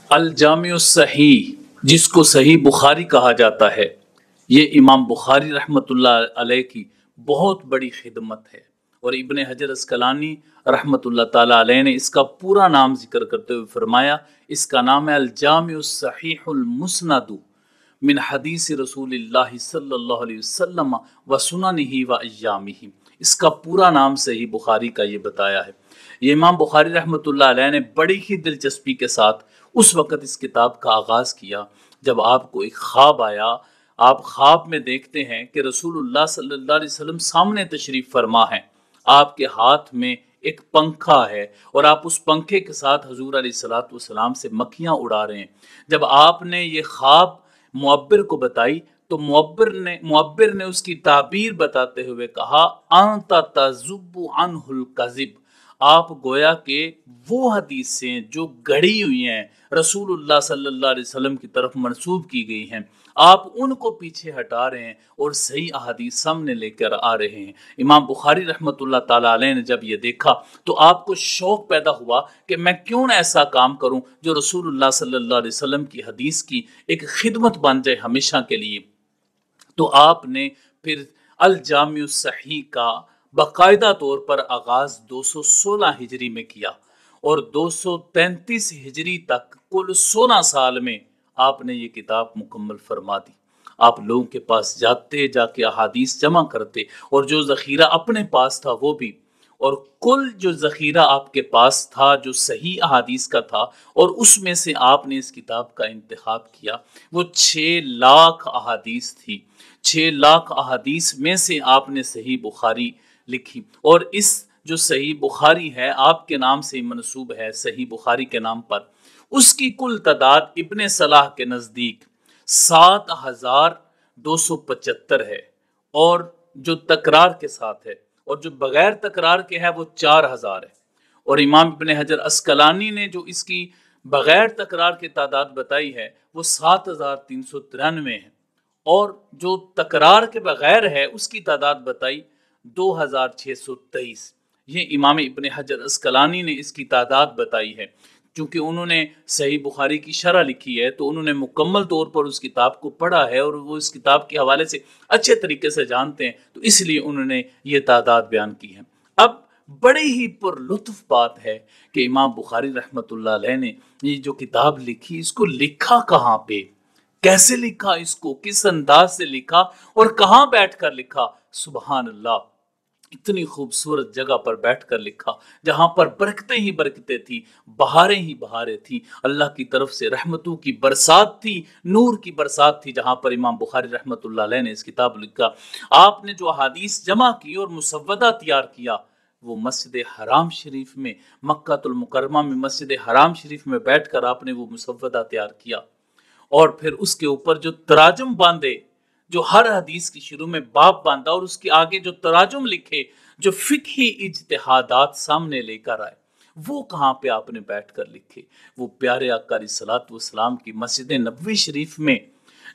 الجامع الصحیح، جس کو صحیح بخاری کہا جاتا ہے، یہ امام بخاری رحمۃ اللہ علیہ کی بہت بڑی خدمت ہے، اور ابن حجر اسقلانی رحمۃ اللہ تعالی علیہ نے اس کا پورا نام ذکر کرتے ہوئے فرمایا اس کا نام ہے الجامع الصحیح المسند من حدیث رسول اللہ صلی اللہ علیہ وسلم و سننہ و ایامہ۔ اس کا پورا نام صحیح بخاری کا یہ بتایا ہے۔ یہ امام بخاری رحمۃ اللہ علیہ نے بڑی ہی دلچسپی کے ساتھ اس وقت اس کتاب کا آغاز کیا جب آپ کو ایک خواب آیا۔ آپ خواب میں دیکھتے ہیں کہ رسول اللہ صلی اللہ علیہ وسلم سامنے تشریف فرما ہے، آپ کے ہاتھ میں ایک پنکھا ہے اور آپ اس پنکھے کے ساتھ حضور علیہ الصلوۃ والسلام سے مکھیاں اڑا رہے ہیں۔ جب آپ نے یہ خواب معبر کو بتائی تو معبر نے اس کی تعبیر بتاتے ہوئے کہا انت تذب عنہ الکذب، آپ گویا کہ وہ حدیثیں جو گڑھی ہوئی ہیں رسول اللہ صلی اللہ علیہ وسلم کی طرف منسوب کی گئی ہیں، آپ ان کو پیچھے ہٹا رہے ہیں اور صحیح احادیث سامنے لے کر آ رہے ہیں۔ امام بخاری رحمۃ اللہ تعالی علیہ نے جب یہ دیکھا تو آپ کو شوق پیدا ہوا کہ میں کیوں نہ ایسا کام کروں جو رسول اللہ صلی اللہ علیہ وسلم کی حدیث کی ایک خدمت بن جائے ہمیشہ کے لیے۔ تو آپ نے پھر الجامع الصحیح کا باقاعدہ طور پر آغاز 216 ہجری میں کیا، اور 233 ہجری تک کل 16 سال میں آپ نے یہ کتاب مکمل فرما دی۔ آپ لوگوں کے پاس جاتے، جا کے احادیث جمع کرتے، اور جو ذخیرہ اپنے پاس تھا وہ بھی، اور کل جو ذخیرہ آپ کے پاس تھا جو صحیح احادیث کا تھا، اور اس میں سے آپ نے اس کتاب کا انتخاب کیا، وہ 6 لاکھ احادیث تھی۔ 6 لاکھ احادیث میں سے آپ نے صحیح بخاری لکھی، اور اس جو صحیح بخاری ہے آپ کے نام سے منسوب ہے، صحیح بخاری کے نام پر، اس کی کل تعداد ابن صلاح کے نزدیک 7275 ہے، اور جو تکرار کے ساتھ ہے، اور جو بغیر تکرار کے ہے وہ 4000 ہے۔ اور امام ابن حجر اسقلانی نے جو اس کی بغیر تکرار کی تعداد بتائی ہے وہ 7393 ہے، اور جو تکرار کے بغیر ہے اس کی تعداد بتائی 2623۔ یہ امام ابن حجر اسقلانی نے اس کی تعداد بتائی ہے۔ چونکہ انہوں نے صحیح بخاری کی شرح لکھی ہے تو انہوں نے مکمل طور پر اس کتاب کو پڑھا ہے، اور وہ اس کتاب کے حوالے سے اچھے طریقے سے جانتے ہیں، تو اس لیے انہوں نے یہ تعداد بیان کی ہے۔ اب بڑی ہی پر لطف بات ہے کہ امام بخاری رحمۃ اللہ علیہ نے یہ جو کتاب لکھی اس کو لکھا کہاں پہ، کیسے لکھا، اس کو کس انداز سے لکھا، اور کہاں بیٹھ کر لکھا؟ سبحان اللہ، اتنی خوبصورت جگہ پر بیٹھ کر لکھا جہاں پر برکتیں ہی برکتیں تھی، بہاریں ہی بہاریں تھی، اللہ کی طرف سے رحمتوں کی برسات تھی، نور کی برسات تھی، جہاں پر امام بخاری رحمۃ اللہ علیہ نے اس کتاب لکھا۔ آپ نے جو احادیث جمع کی اور مسودہ تیار کیا وہ مسجد حرام شریف میں، مکہ المکرمہ میں مسجد حرام شریف میں بیٹھ کر آپ نے وہ مسودہ تیار کیا، اور پھر اس کے اوپر جو تراجم باندھے، جو ہر حدیث کی شروع میں باب باندھا اور اس کے آگے جو تراجم لکھے، جو فقہی اجتہادات سامنے لے کر آئے، وہ کہاں پہ آپ نے بیٹھ کر لکھے؟ وہ پیارے آقا علیہ الصلوۃ والسلام کی مسجد نبوی شریف میں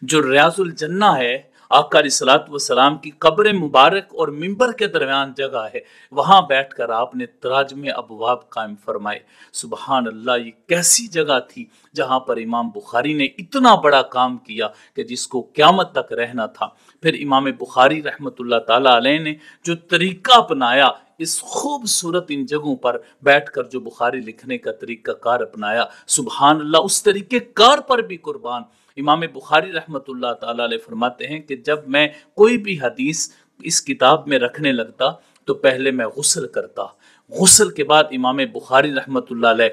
جو ریاض الجنہ ہے، آقا علیہ الصلوۃ والسلام کی قبر مبارک اور منبر کے درمیان جگہ ہے، وہاں بیٹھ کر آپ نے تراجم ابواب قائم فرمائے۔ سبحان اللہ، یہ کیسی جگہ تھی جہاں پر امام بخاری نے اتنا بڑا کام کیا کہ جس کو قیامت تک رہنا تھا۔ پھر امام بخاری رحمۃ اللہ تعالی علیہ نے جو طریقہ اپنایا، اس خوبصورت ان جگہوں پر بیٹھ کر جو بخاری لکھنے کا طریقہ کار اپنایا، سبحان اللہ، اس طریقے کار پر بھی قربان۔ امام بخاری رحمۃ اللہ تعالی علیہ فرماتے ہیں کہ جب میں کوئی بھی حدیث اس کتاب میں رکھنے لگتا تو پہلے میں غسل کرتا، غسل کے بعد امام بخاری رحمۃ اللہ علیہ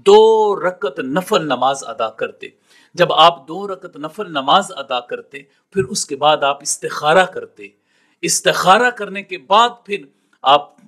2 رکعت نفل نماز ادا کرتے۔ جب آپ 2 رکعت نفل نماز ادا کرتے پھر اس کے بعد آپ استخارہ کرتے، استخارہ کرنے کے بعد پھر آپ،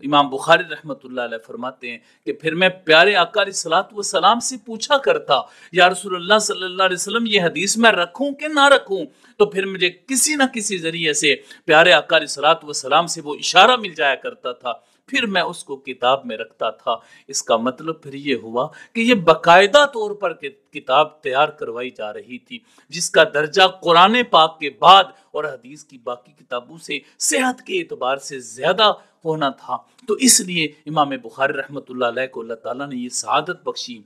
امام بخاری رحمۃ اللہ علیہ فرماتے ہیں کہ پھر میں پیارے آقا علیہ الصلوۃ والسلام سے پوچھا کرتا، یا رسول اللہ صلی اللہ علیہ وسلم یہ حدیث میں رکھوں کہ نہ رکھوں؟ تو پھر مجھے کسی نہ کسی ذریعے سے پیارے آقا علیہ الصلوۃ والسلام سے وہ اشارہ مل جایا کرتا تھا، پھر میں اس کو کتاب میں رکھتا تھا۔ اس کا مطلب پھر یہ ہوا کہ یہ باقاعدہ طور پر کتاب تیار کروائی جا رہی تھی، جس کا درجہ قرآن پاک کے بعد اور حدیث کی باقی کتابوں سے صحت کے اعتبار سے زیادہ ہونا تھا۔ تو اس لیے امام بخاری رحمۃ اللہ علیہ کو اللہ تعالیٰ نے یہ سعادت بخشی۔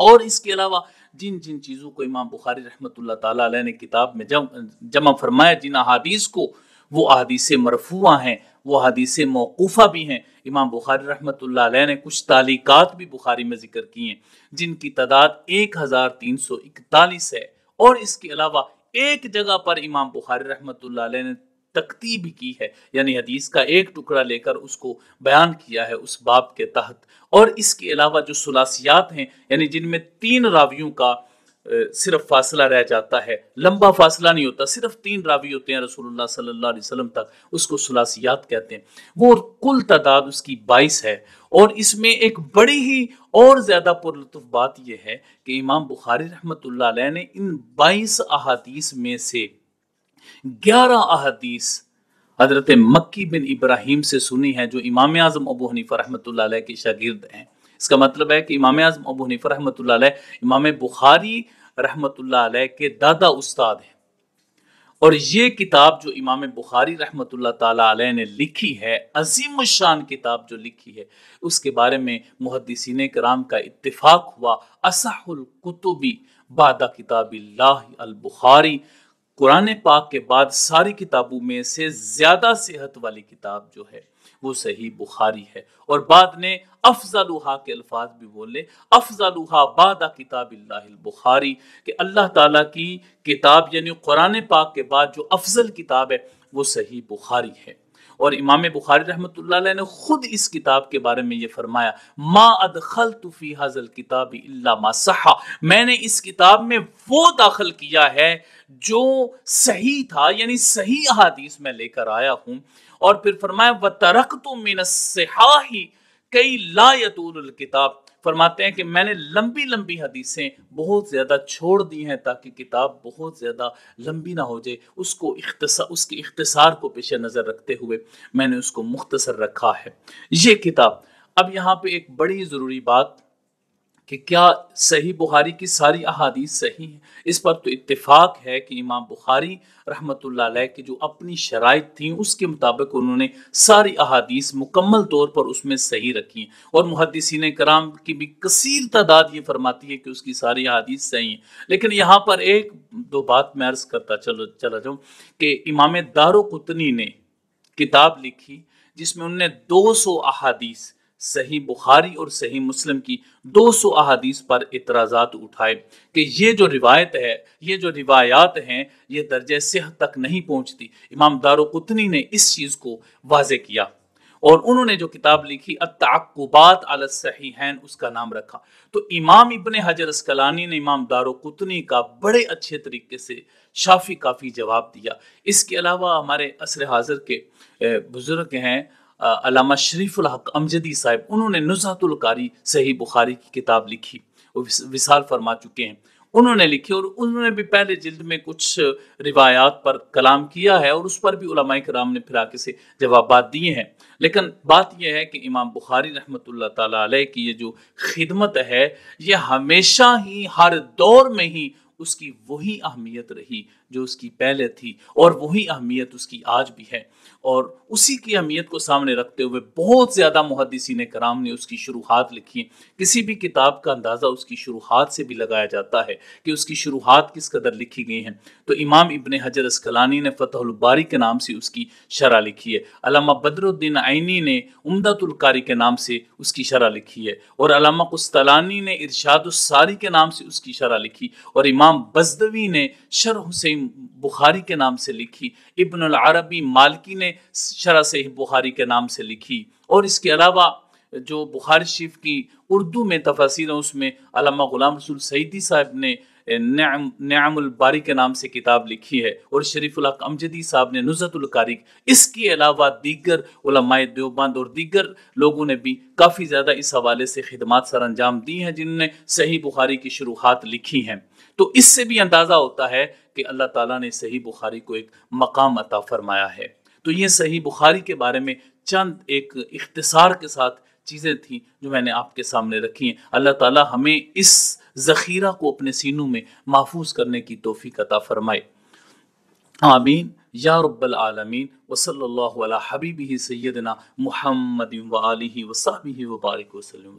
اور اس کے علاوہ जिन जिन चीज़ों को इमाम बुखारी रहमतुल्लाह ताला अलैह ने किताब में जमा फरमाया, जिन अहादीस को, वो अहादीस मरफूआ हैं, वो अहादीस मौकूफ़ा भी हैं। इमाम बुखारी रहमतुल्लाह अलैह ने कुछ तालीकात भी बुखारी में जिक्र की हैं, जिनकी तादाद 1341 है। और इसके अलावा एक जगह पर इमाम बुखारी रहमतुल्लाह अलैह ने तख्ती भी की है, यानी हदीस का एक टुकड़ा लेकर उसको बयान किया है उस बाब के तहत। और इसके अलावा जो सुलासियात हैं, यानी जिनमें 3 रावियों का सिर्फ फासला रह जाता है, लंबा फासला नहीं होता, सिर्फ 3 रावी होते हैं रसूलुल्लाह सल्लल्लाहु अलैहि वसल्लम तक, उसको सुलासियात कहते हैं। वो कुल तादाद उसकी 22 है। और इसमें एक बड़ी ही और ज्यादा पुरलुत्फ बात यह है कि इमाम बुखारी रहमतुल्लाह अलैह ने इन 22 अहादीस में से 11 अहादीस हजरत मक्की बिन इब्राहिम से सुनी है, जो इमाम आजम अबू हनीफा रहमतुल्लाह अलैह के शागिर्द हैं। इसका मतलब है कि इमाम आजम अबू हनीफा रहमतुल्लाह अलैह इमाम बुखारी रहमतुल्लाह अलैह के दादा उस्ताद हैं। और ये किताब जो इमाम बुखारी रहमतुल्लाह ताला अलैह ने लिखी है, अजीम शान किताब जो लिखी है, उसके बारे में मुहद्दिसीन कराम का इत्तिफाक हुआ, असहुल कुतुबी बादा किताबिल्लाह अल बुखारी, कुरान पाक के बाद सारी किताबों में से ज्यादा सेहत वाली किताब जो है वो सही बुखारी है। और बाद ने अफजलुहा के अल्फाज भी बोले, अफजलुहा बादा किताबिल्लाहिल बुखारी, कि अल्लाह ताला की किताब यानी कुरान पाक के बाद जो अफजल किताब है वो सही बुखारी है। और इमाम बुखारी रहमतुल्लाह अलैह ने खुद इस किताब के बारे में ये फरमाया, मा अदखलतु फी हाज़ल किताबी इल्ला मा सहा, मैंने इस किताब में वो दाखिल किया है जो सही था, यानी सही अहादीस में लेकर आया हूं। और फिर फरमाया व तरक्तु मिनस सिहाही कई ला यतूलुल किताब, फरमाते हैं कि मैंने लंबी लंबी हदीसें बहुत ज्यादा छोड़ दी हैं ताकि किताब बहुत ज्यादा लंबी ना हो जाए, उसके इख्तिसार को पेश नजर रखते हुए मैंने उसको मुख्तसर रखा है ये किताब। अब यहाँ पे एक बड़ी जरूरी बात कि क्या सही बुखारी की सारी अहादीस सही हैं, इस पर तो इत्तेफाक है कि इमाम बुखारी रहमतुल्लाह अलैह की जो अपनी शराइत थी उसके मुताबिक उन्होंने सारी अहादीस मुकम्मल तौर पर उसमें सही रखी हैं। और मुहद्दिसीन कराम की भी कसीर तादाद ये फरमाती है कि उसकी सारी अहादीस सही हैं। लेकिन यहाँ पर एक दो बात मैं अर्ज करता चला जाऊँ कि इमाम दारुक़ुतनी ने किताब लिखी जिसमें उन्होंने 200 अहादीस सही बुखारी और सही मुस्लिम की 200 अहादीस पर इतराज़ात उठाए कि ये जो रिवायत है, ये जो रिवायात हैं, ये दर्जे सेहत तक नहीं पहुंचती। इमाम दारुक़ुतनी ने इस चीज़ को वाज़े किया और उन्होंने जो किताब लिखी अत-तअक़्क़ुबात अला सहीहैन उसका नाम रखा। तो इमाम इब्ने हजर अस्क़लानी ने इमाम दारुक़ुतनी का बड़े अच्छे तरीके से शाफी काफ़ी जवाब दिया। इसके अलावा हमारे असर हाज़िर के बुजुर्ग हैं अल्लामा शरीफुल हक अमजदी साहब, उन्होंने नुज़हतुल कारी सही बुखारी की किताब लिखी, विसाल फरमा चुके हैं, उन्होंने लिखी। और उन्होंने भी पहले जिल्द में कुछ रिवायात पर कलाम किया है और उस पर भी उलमाए किराम ने फिर आके से जवाबात दिए हैं। लेकिन बात यह है कि इमाम बुखारी रहमतुल्लाह ताला अलैह की ये जो खिदमत है, ये हमेशा ही हर दौर में ही उसकी वही अहमियत रही जो उसकी पहले थी और वही अहमियत उसकी आज भी है। और उसी की अहमियत को सामने रखते हुए बहुत ज़्यादा मुहद्दिसीन कराम ने उसकी शुरुआत लिखी है। किसी भी किताब का अंदाज़ा उसकी शुरुआत से भी लगाया जाता है कि उसकी शुरुआत किस कदर लिखी गई हैं। तो इमाम इब्ने हजर अस्क़लानी ने फ़तहुल बारी के नाम से उसकी शरह लिखी है, अल्लामा बदरुद्दीन आइनी ने उम्दतुल कारी के नाम से उसकी शरह लिखी है, और अल्लामा कुस्तलानी ने इरशादुस सारी के नाम से उसकी शरह लिखी, और इमाम बज़दवी ने शरह हुसैन बुखारी के नाम से लिखी, इब्नुल अरबी मालिकी ने शरह सहीह बुखारी के नाम से लिखी। और इसके अलावा जो बुखारी शरीफ की उर्दू में तफसीर है उसमें अल्लामा गुलाम रसूल सईदी साहब ने निअमुल बारी के नाम से किताब लिखी है, और शरीफुल हक अमजदी साहब ने नुज़हतुल कारी। इसके अलावा दीगर उलमाए देवबंद और दीगर लोगों ने भी काफ़ी ज़्यादा इस हवाले से खिदमात सर अंजाम दी हैं जिन्होंने सही बुखारी की शुरुआत लिखी हैं। तो इससे भी अंदाज़ा होता है कि अल्लाह ताला ने सही बुखारी को एक मकाम अता फरमाया है। तो ये सही बुखारी के बारे में चंद एक इख्तिसार के साथ चीज़ें थी जो मैंने आपके सामने रखी हैं। अल्लाह ताला हमें इस ज़ख़ीरा को अपने सीनों में महफूज करने की तौफीक अता फरमाए। आमीन या रब्बल आलमीन। व सल्लल्लाहु अला हबीबिही सय्यदना मुहम्मदिन व आलिहि व सहबिही व बारिक व सल्लम।